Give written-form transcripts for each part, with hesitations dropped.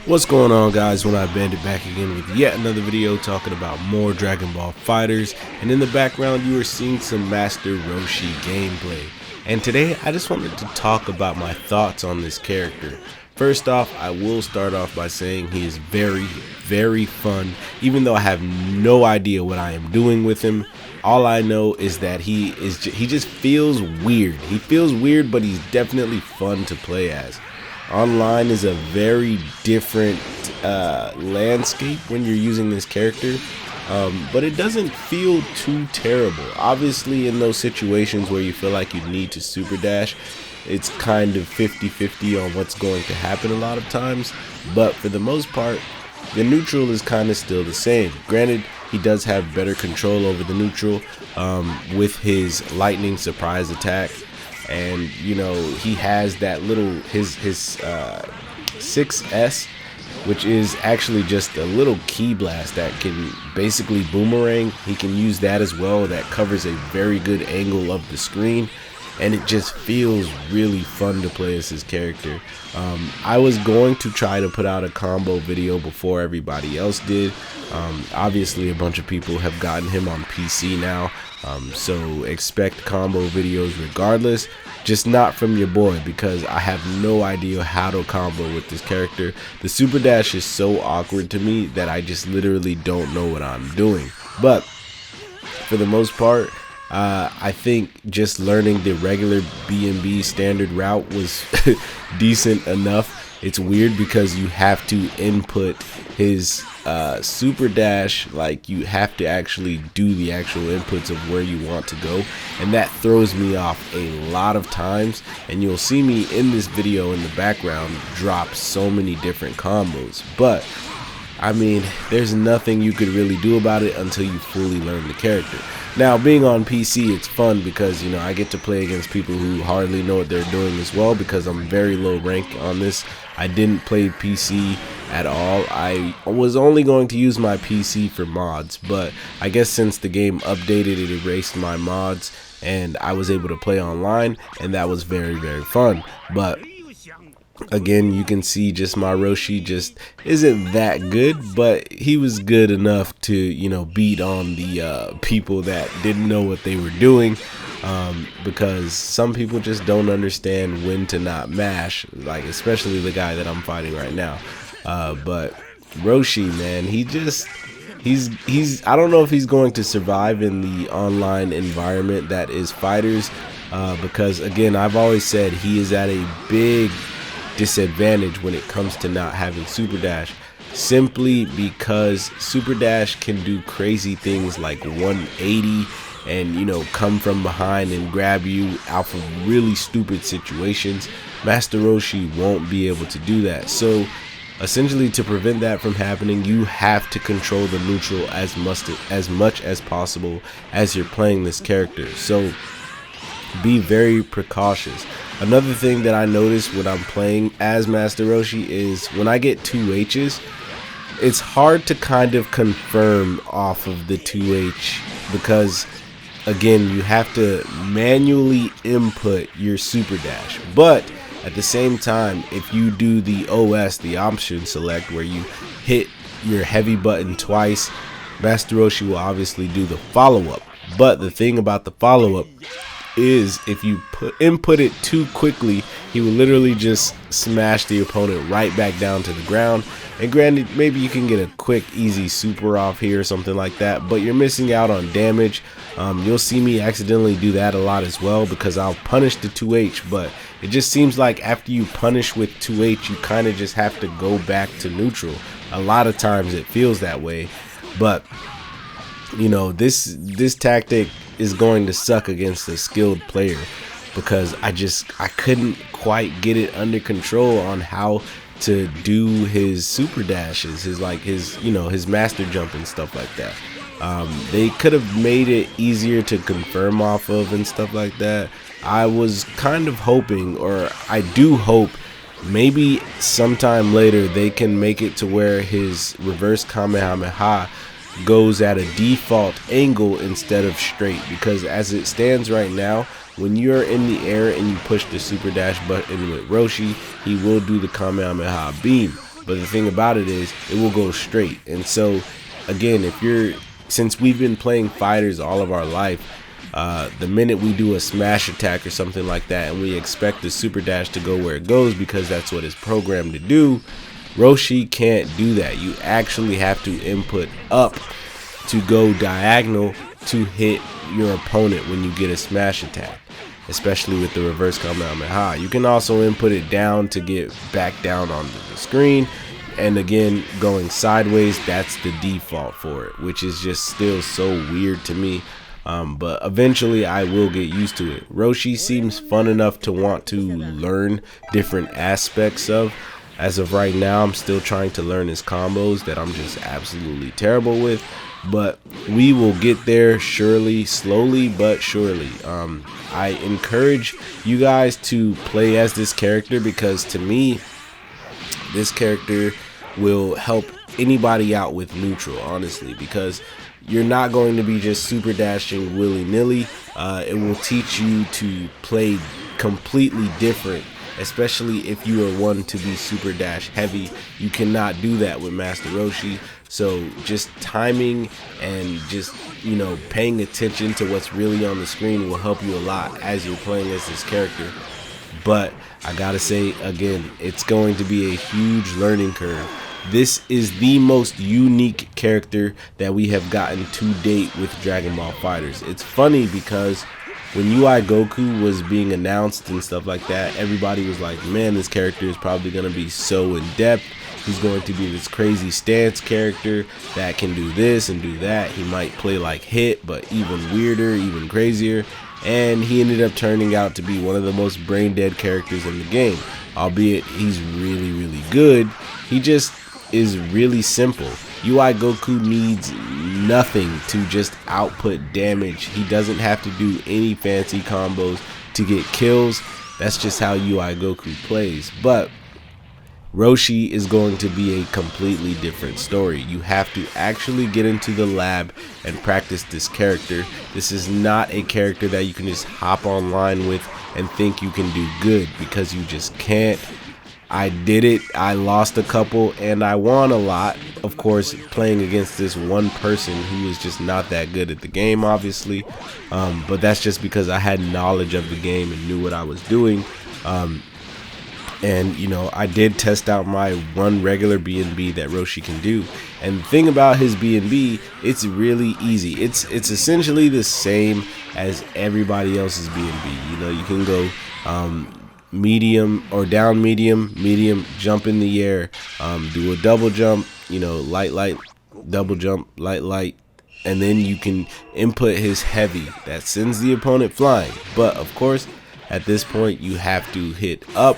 What's going on, guys? OneEyedBandit back again with yet another video talking about more Dragon Ball FighterZ, and in the background you are seeing some Master Roshi gameplay. And today I just wanted to talk about my thoughts on this character. First off, I will start off by saying he is very fun, even though I have no idea what I am doing with him. All I know is that he just feels weird. He feels weird, but he's definitely fun to play as. Online is a very different landscape when you're using this character, but it doesn't feel too terrible. Obviously, in those situations where you feel like you need to super dash, it's kind of 50-50 on what's going to happen a lot of times, but for the most part, the neutral is kind of still the same. Granted, he does have better control over the neutral with his lightning surprise attack. And you know, he has that little his 6S, which is actually just a little key blast that can basically boomerang. He can use that as well. That covers a very good angle of the screen, and it just feels really fun to play as his character. I was going to try to put out a combo video before everybody else did. Obviously, a bunch of people have gotten him on PC now, so expect combo videos regardless, just not from your boy, because I have no idea how to combo with this character. The super dash is so awkward to me that I just literally don't know what I'm doing. But for the most part, I think just learning the regular B&B standard route was decent enough. It's weird because you have to input his super dash, like you have to actually do the actual inputs of where you want to go, and that throws me off a lot of times. And you'll see me in this video in the background drop so many different combos, but I mean, there's nothing you could really do about it until you fully learn the character. Now, being on PC, it's fun because, you know, I get to play against people who hardly know what they're doing as well, because I'm very low rank on this. I didn't play PC at all. I was only going to use my PC for mods, but I guess since the game updated, it erased my mods and I was able to play online, and that was very fun. But again, you can see just my Roshi just isn't that good, but he was good enough to, you know, beat on the people that didn't know what they were doing, because some people just don't understand when to not mash, like especially the guy that I'm fighting right now. But Roshi, man, he's I don't know if he's going to survive in the online environment that is FighterZ, because again, I've always said he is at a big disadvantage when it comes to not having super dash, simply because super dash can do crazy things like 180 and, you know, come from behind and grab you out of really stupid situations. Master Roshi won't be able to do that. So essentially, to prevent that from happening, you have to control the neutral as much as possible as you're playing this character. So be very precautious. Another thing that I notice when I'm playing as Master Roshi is when I get 2H's, it's hard to kind of confirm off of the 2H, because again, you have to manually input your super dash. But at the same time, if you do the OS, the option select, where you hit your heavy button twice, Master Roshi will obviously do the follow-up. But the thing about the follow-up is, if you input it too quickly, he will literally just smash the opponent right back down to the ground. And granted, maybe you can get a quick easy super off here or something like that, but you're missing out on damage. You'll see me accidentally do that a lot as well, because I'll punish the 2H, but it just seems like after you punish with 2H, you kind of just have to go back to neutral. A lot of times it feels that way, but you know, this tactic is going to suck against a skilled player, because I couldn't quite get it under control on how to do his super dashes, his you know, his master jump and stuff like that. They could have made it easier to confirm off of and stuff like that. I was kind of hoping, or I do hope, maybe sometime later they can make it to where his reverse Kamehameha goes at a default angle instead of straight, because as it stands right now, when you're in the air and you push the super dash button with Roshi, he will do the Kamehameha beam. but the thing about it is it will go straight. And so again, since we've been playing fighters all of our life, the minute we do a smash attack or something like that and we expect the super dash to go where it goes because that's what it's programmed to do, Roshi can't do that. You actually have to input up to go diagonal to hit your opponent when you get a smash attack, especially with the reverse Kamehameha. You can also input it down to get back down onto the screen, and again, going sideways, that's the default for it, which is just still so weird to me. But eventually I will get used to it. Roshi seems fun enough to want to learn different aspects of. As of right now, I'm still trying to learn his combos that I'm just absolutely terrible with. But we will get there surely, slowly but surely. I encourage you guys to play as this character because to me, this character will help anybody out with neutral, honestly, because you're not going to be just super dashing willy-nilly. It will teach you to play completely different, especially if you are one to be super dash heavy. You cannot do that with Master Roshi. So just timing and just, you know, paying attention to what's really on the screen will help you a lot as you're playing as this character. But I gotta say again, it's going to be a huge learning curve. This is the most unique character that we have gotten to date with Dragon Ball FighterZ. It's funny because when UI Goku was being announced and stuff like that, everybody was like, man, this character is probably going to be so in depth. He's going to be this crazy stance character that can do this and do that. He might play like Hit, but even weirder, even crazier. And he ended up turning out to be one of the most brain dead characters in the game. Albeit he's really, really good. He just is really simple. UI Goku needs nothing to just output damage. He doesn't have to do any fancy combos to get kills. That's just how UI Goku plays. But Roshi is going to be a completely different story. You have to actually get into the lab and practice this character. This is not a character that you can just hop online with and think you can do good, because you just can't. I did it. I lost a couple and I won a lot, of course, playing against this one person who is just not that good at the game, obviously. But that's just because I had knowledge of the game and knew what I was doing. And, you know, I did test out my one regular B&B that Roshi can do. And the thing about his B&B, it's really easy. It's essentially the same as everybody else's B&B. You know, you can go medium or down medium, jump in the air, do a double jump, you know, light, double jump, light, and then you can input his heavy that sends the opponent flying. But of course, at this point, you have to hit up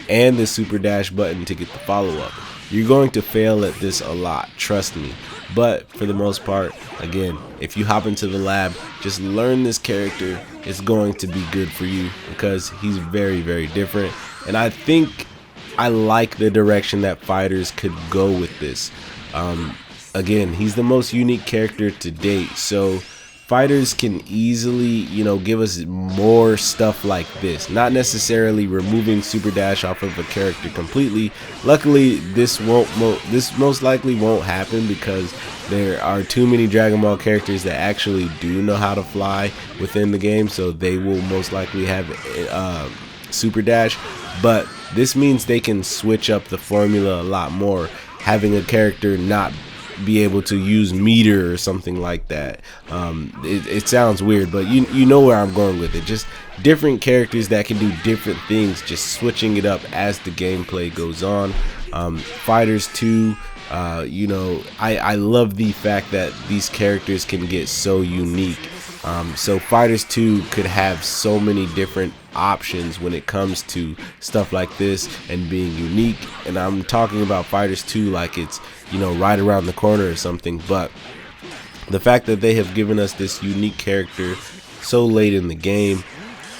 and the super dash button to get the follow-up. You're going to fail at this a lot, trust me. But for the most part, again, if you hop into the lab, just learn this character. It's going to be good for you because he's very, very different. And I think I like the direction that FighterZ could go with this. Again, he's the most unique character to date, so FighterZ can easily, you know, give us more stuff like this. Not necessarily removing super dash off of a character completely. Luckily, this most likely won't happen because there are too many Dragon Ball characters that actually do know how to fly within the game, so they will most likely have super dash. But this means they can switch up the formula a lot more, having a character not be able to use meter or something like that. It sounds weird, but you know where I'm going with it. Just different characters that can do different things, just switching it up as the gameplay goes on. FighterZ 2, you know, I love the fact that these characters can get so unique. So FighterZ 2 could have so many different options when it comes to stuff like this and being unique. And I'm talking about FighterZ 2 like it's, you know, right around the corner or something. But the fact that they have given us this unique character so late in the game,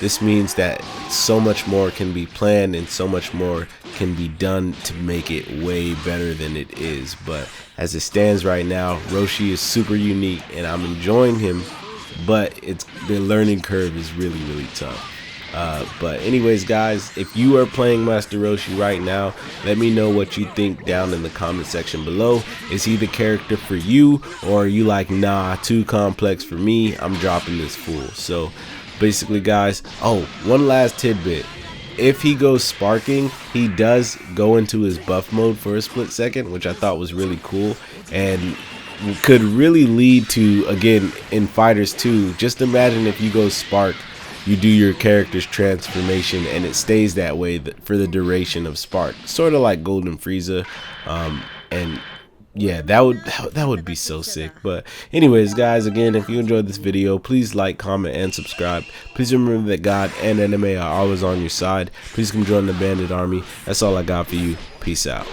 this means that so much more can be planned and so much more can be done to make it way better than it is. But as it stands right now, Roshi is super unique and I'm enjoying him, but the learning curve is really, really tough. But anyways, guys, if you are playing Master Roshi right now, let me know what you think down in the comment section below. Is he the character for you, or are you like, nah, too complex for me, I'm dropping this fool? So basically, guys, oh, one last tidbit. If he goes sparking, he does go into his buff mode for a split second, which I thought was really cool and could really lead to, again, in FighterZ, just imagine if you go spark, you do your character's transformation and it stays that way for the duration of spark, sort of like Golden Frieza. And yeah, that would be so sick. But anyways, guys, again, if you enjoyed this video, please like, comment, and subscribe. Please remember that God and anime are always on your side. Please come join the Bandit Army. That's all I got for you. Peace out.